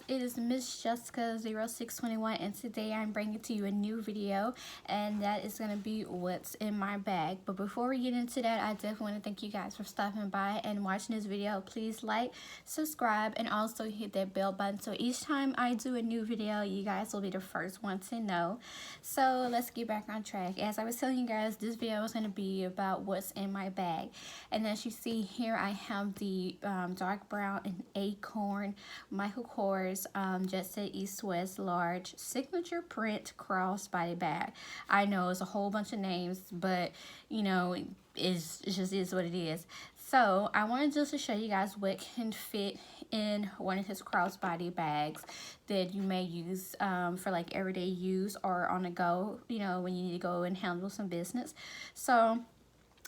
it is Miss Jessica 0621, and today I'm bringing to you a new video, and that is going to be what's in my bag. But before we get into that, I definitely want to thank you guys for stopping by and watching this video. Please like, subscribe, and also hit that bell button so each time I do a new video, you guys will be the first one to know. So let's get back on track. As I was telling you guys, this video is going to be about what's in my bag, and as you see here, I have the dark brown and acorn Michael Kors Jet Set East West large signature print crossbody bag. I know it's a whole bunch of names, but you know, it just is what it is. So I wanted just to show you guys what can fit in one of his crossbody bags that you may use for like everyday use or on the go, you know, when you need to go and handle some business. So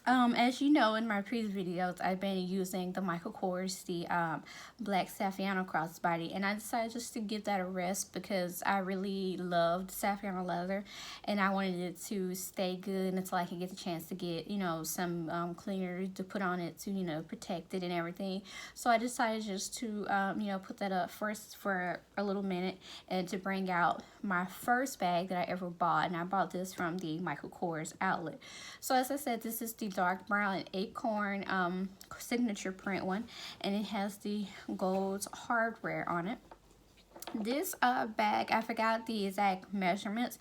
as you know, in my previous videos, I've been using the Michael Kors, the black Saffiano crossbody, and I decided just to give that a rest because I really loved Saffiano Leather, and I wanted it to stay good until I could get the chance to get, you know, some cleaner to put on it to, you know, protect it and everything. So I decided just to, you know, put that up first for a little minute and to bring out my first bag that I ever bought, and I bought this from the Michael Kors outlet. So as I said, this is the dark brown and acorn signature print one, and it has the gold hardware on it. This bag, I forgot the exact measurements,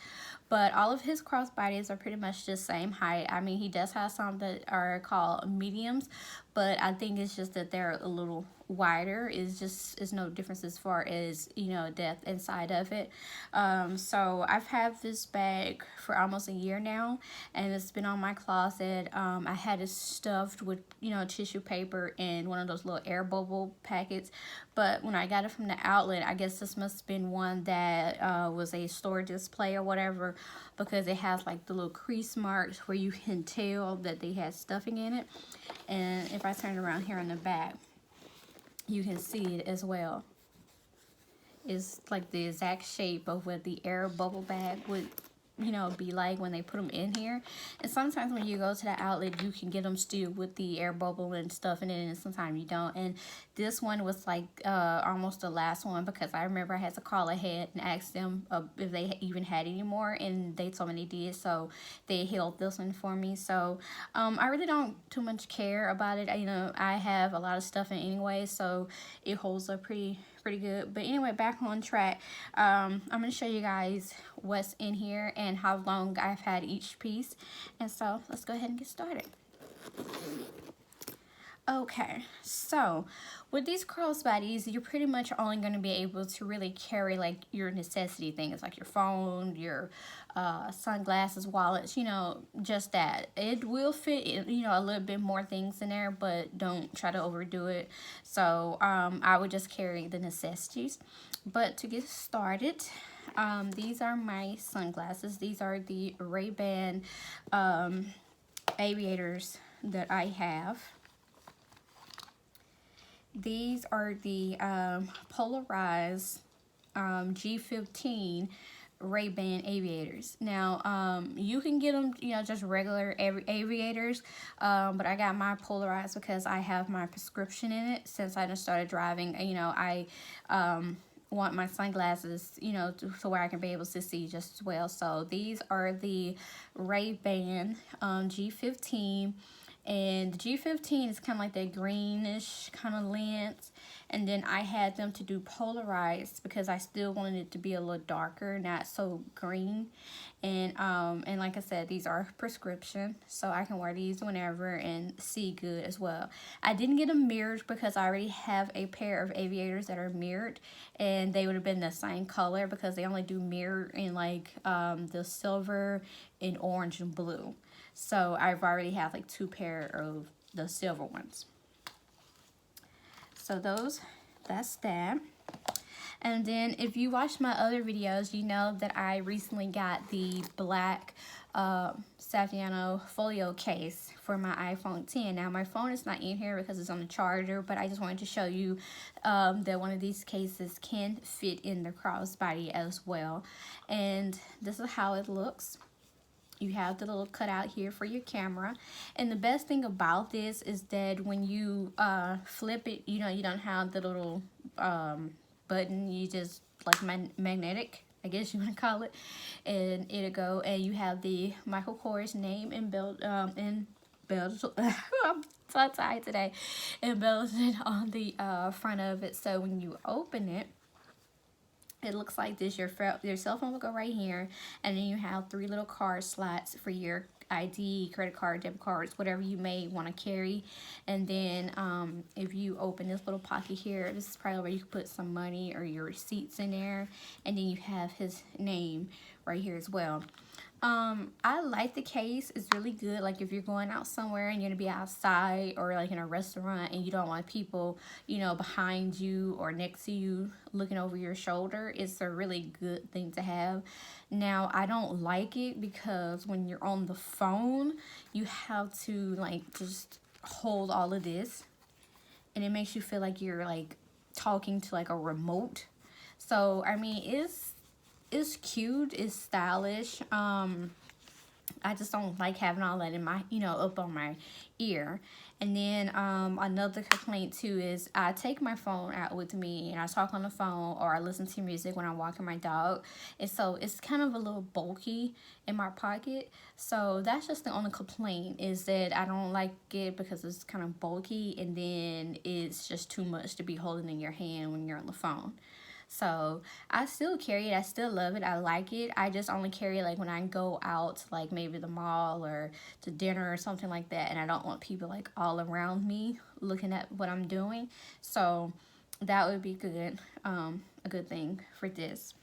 but all of his crossbodies are pretty much the same height. I mean, he does have some that are called mediums, but I think it's just that they're a little wider. Is no difference as far as, you know, depth inside of it. So I've had this bag for almost a year now, and it's been on my closet. I had it stuffed with, you know, tissue paper in one of those little air bubble packets, but when I got it from the outlet, I guess this must have been one that was a store display or whatever, because it has like the little crease marks where you can tell that they had stuffing in it. And if I turn around here on the back, you can see it as well. It's like the exact shape of what the air bubble bag would, you know, be like when they put them in here. And sometimes when you go to the outlet, you can get them still with the air bubble and stuff in it, and sometimes you don't. And this one was like almost the last one, because I remember I had to call ahead and ask them if they even had any more, and they told me they did, so they held this one for me. So I really don't too much care about it. You know, I have a lot of stuff in anyway, so it holds up pretty good. But anyway, back on track. I'm going to show you guys what's in here and how long I've had each piece. And so let's go ahead and get started. Okay, so with these crossbodies, you're pretty much only going to be able to really carry like your necessity things, like your phone, your sunglasses, wallets, you know, just that. It will fit, you know, a little bit more things in there, but don't try to overdo it. So I would just carry the necessities. But to get started, these are my sunglasses. These are the Ray-Ban aviators that I have. These are the polarized G15 Ray-Ban aviators. Now, you can get them, you know, just regular aviators, but I got my polarized because I have my prescription in it. Since I just started driving, you know, I want my sunglasses, you know, to where I can be able to see just as well. So these are the Ray-Ban G15. And the G15 is kind of like that greenish kind of lens. And then I had them to do polarized because I still wanted it to be a little darker, not so green. And like I said, these are prescription, so I can wear these whenever and see good as well. I didn't get them mirrored because I already have a pair of aviators that are mirrored, and they would have been the same color because they only do mirror in like the silver and orange and blue. So I've already have like two pair of the silver ones. So that's that. And then if you watch my other videos, you know that I recently got the black Saffiano Folio case for my iPhone 10. Now my phone is not in here because it's on the charger, but I just wanted to show you that one of these cases can fit in the crossbody as well. And this is how it looks. You have the little cutout here for your camera. And the best thing about this is that when you flip it, you know, you don't have the little button. You just like magnetic, I guess you want to call it, and it'll go. And you have the Michael Kors name embellished. I'm so tired today. Embellished on the front of it. So when you open it, it looks like this. Your cell phone will go right here, and then you have 3 little card slots for your ID, credit card, debit cards, whatever you may want to carry. And then if you open this little pocket here, this is probably where you can put some money or your receipts in there. And then you have his name right here as well. I like the case. It's really good. Like if you're going out somewhere and you're gonna be outside or like in a restaurant and you don't want people, you know, behind you or next to you looking over your shoulder, it's a really good thing to have. Now, I don't like it because when you're on the phone, you have to like just hold all of this, and it makes you feel like you're like talking to like a remote. So I mean, it's cute, it's stylish. I just don't like having all that in my, you know, up on my ear. And then another complaint too is I take my phone out with me and I talk on the phone or I listen to music when I'm walking my dog. And so it's kind of a little bulky in my pocket. So that's just the only complaint, is that I don't like it because it's kind of bulky, and then it's just too much to be holding in your hand when you're on the phone. So I still carry it. I still love it. I like it. I just only carry it like when I go out to like maybe the mall or to dinner or something like that, and I don't want people like all around me looking at what I'm doing. So that would be good, a good thing for this.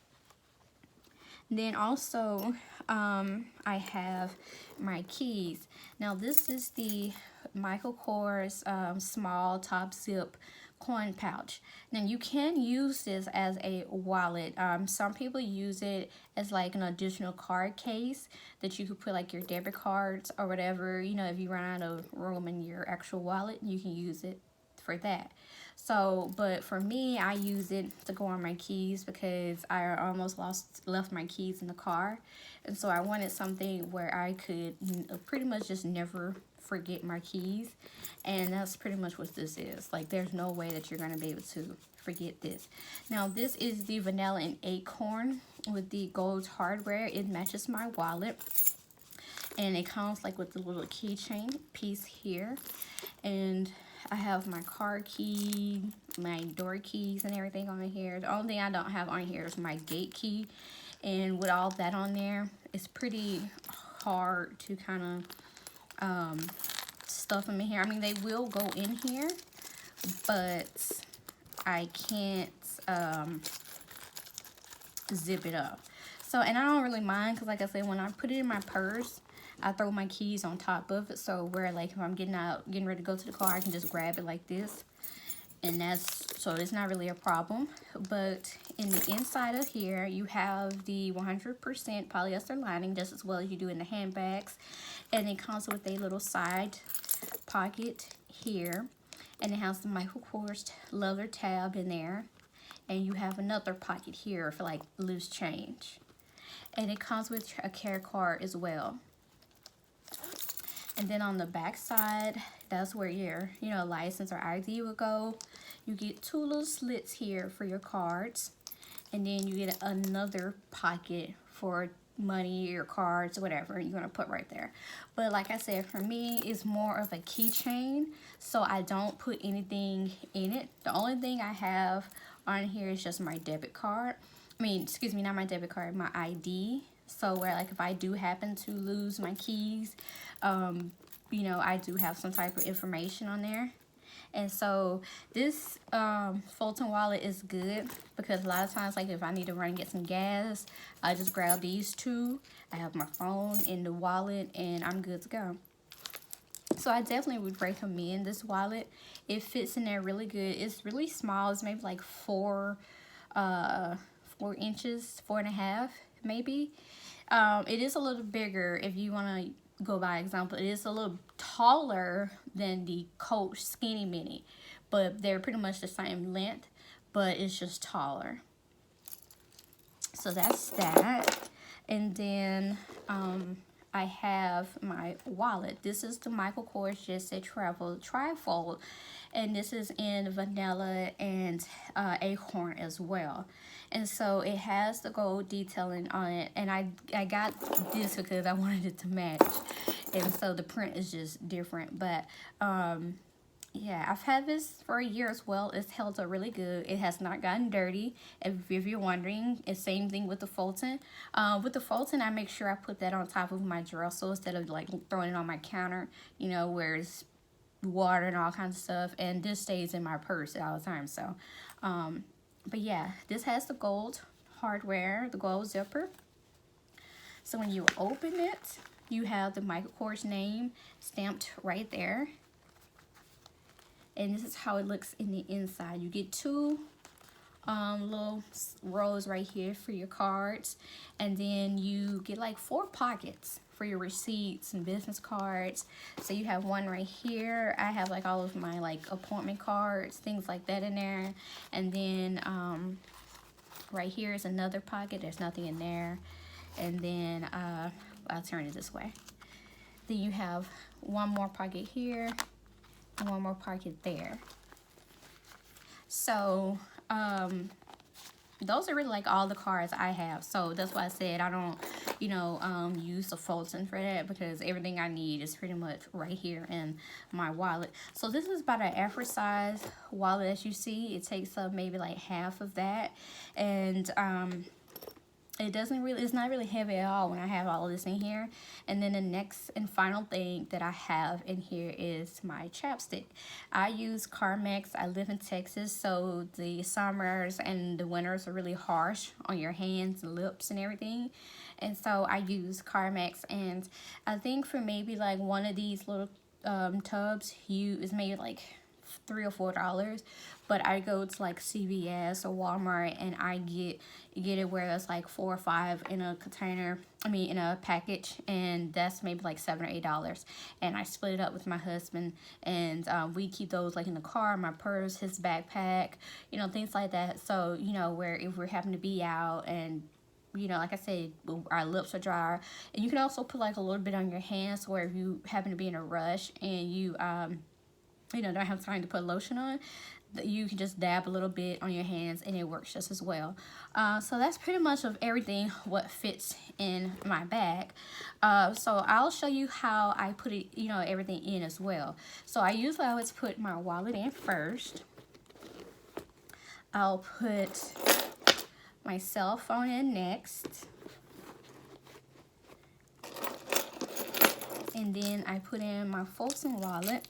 Then also I have my keys. Now this is the Michael Kors small top zip coin pouch. Now you can use this as a wallet. Some people use it as like an additional card case that you could put like your debit cards or whatever. You know, if you run out of room in your actual wallet, you can use it for that. So, but for me, I use it to go on my keys because I almost left my keys in the car, and so I wanted something where I could pretty much just never forget my keys. And that's pretty much what this is. Like there's no way that you're gonna be able to forget this. Now this is the vanilla and acorn with the gold hardware. It matches my wallet, and it comes like with the little keychain piece here. And I have my car key, my door keys and everything on here. The only thing I don't have on here is my gate key, and with all that on there, it's pretty hard to kind of stuff them in here. I mean, they will go in here, but I can't zip it up. So, and I don't really mind because like I said, when I put it in my purse, I throw my keys on top of it, so where like if I'm getting ready to go to the car, I can just grab it like this, and so it's not really a problem. But in the inside of here, you have the 100% polyester lining, just as well as you do in the handbags, and it comes with a little side pocket here, and it has the Michael Kors leather tab in there, and you have another pocket here for like loose change, and it comes with a care card as well. And then on the back side, that's where your, you know, license or ID will go. You get 2 little slits here for your cards, and then you get another pocket for money or cards, whatever you want to put right there. But like I said, for me, it's more of a keychain, so I don't put anything in it. The only thing I have on here is just my debit card. I mean, excuse me, not my debit card, my ID. So where like if I do happen to lose my keys, you know, I do have some type of information on there. And so this Fulton wallet is good because a lot of times, like if I need to run and get some gas, I just grab these 2. I have my phone in the wallet and I'm good to go. So I definitely would recommend this wallet. It fits in there really good. It's really small. It's maybe like 4 inches, 4.5 maybe. It is a little bigger if you want to go by example. It is a little taller than the Coach Skinny Mini, but they're pretty much the same length, but it's just taller. So that's that. And then I have my wallet. This is the Michael Kors Just Said Travel Trifold, and this is in vanilla and acorn as well. And so it has the gold detailing on it, and I got this because I wanted it to match, and so the print is just different. But yeah, I've had this for a year as well. It's held up really good. It has not gotten dirty. If you're wondering, it's same thing with the Fulton. With the Fulton, I make sure I put that on top of my dresser instead of like throwing it on my counter, you know, where it's water and all kinds of stuff. And this stays in my purse all the time. So, but yeah, this has the gold hardware, the gold zipper. So when you open it, you have the Michael Kors name stamped right there. And this is how it looks in the inside. You get two little rows right here for your cards, and then you get like 4 pockets for your receipts and business cards. So you have one right here. I have like all of my like appointment cards, things like that in there. And then right here is another pocket. There's nothing in there. And then I'll turn it this way. Then you have one more pocket here and one more pocket there. So those are really like all the cards I have. So that's why I said I don't, you know, use the Fulton for that, because everything I need is pretty much right here in my wallet. So this is about an average size wallet. As you see, it takes up maybe like half of that. And it's not really heavy at all when I have all of this in here. And then the next and final thing that I have in here is my chapstick. I use Carmex. I live in Texas, so the summers and the winters are really harsh on your hands and lips and everything. And so I use Carmex, and I think for maybe like one of these little tubs is maybe like $3 or $4, but I go to like CVS or Walmart and I get it where it's like 4 or 5 in a container, in a package, and that's maybe like $7 or $8. And I split it up with my husband, and we keep those like in the car, my purse, his backpack, you know, things like that. So, you know, where if we're having to be out and, you know, like I said, our lips are dry. And you can also put like a little bit on your hands, where if you happen to be in a rush and you don't have time to put lotion on, you can just dab a little bit on your hands and it works just as well. So that's pretty much of everything what fits in my bag. So I'll show you how I put it, you know, everything in as well. So I usually always put my wallet in first. I'll put my cell phone in next. And then I put in my Fulton wallet.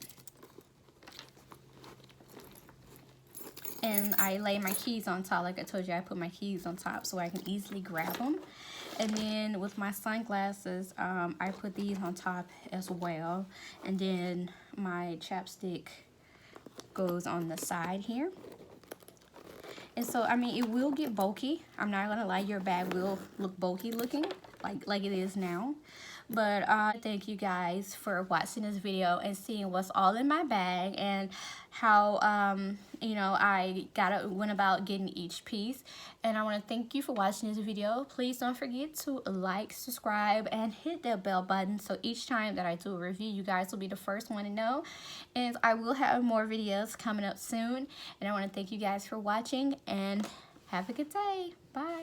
And I lay my keys on top. Like I told you, I put my keys on top so I can easily grab them. And then with my sunglasses, I put these on top as well. And then my chapstick goes on the side here. And so, it will get bulky. I'm not gonna lie, your bag will look bulky looking, like it is now. But thank you guys for watching this video and seeing what's all in my bag and how you know, I went about getting each piece. And I want to thank you for watching this video. Please don't forget to like, subscribe, and hit that bell button, so each time that I do a review, you guys will be the first one to know. And I will have more videos coming up soon. And I want to thank you guys for watching, and have a good day. Bye.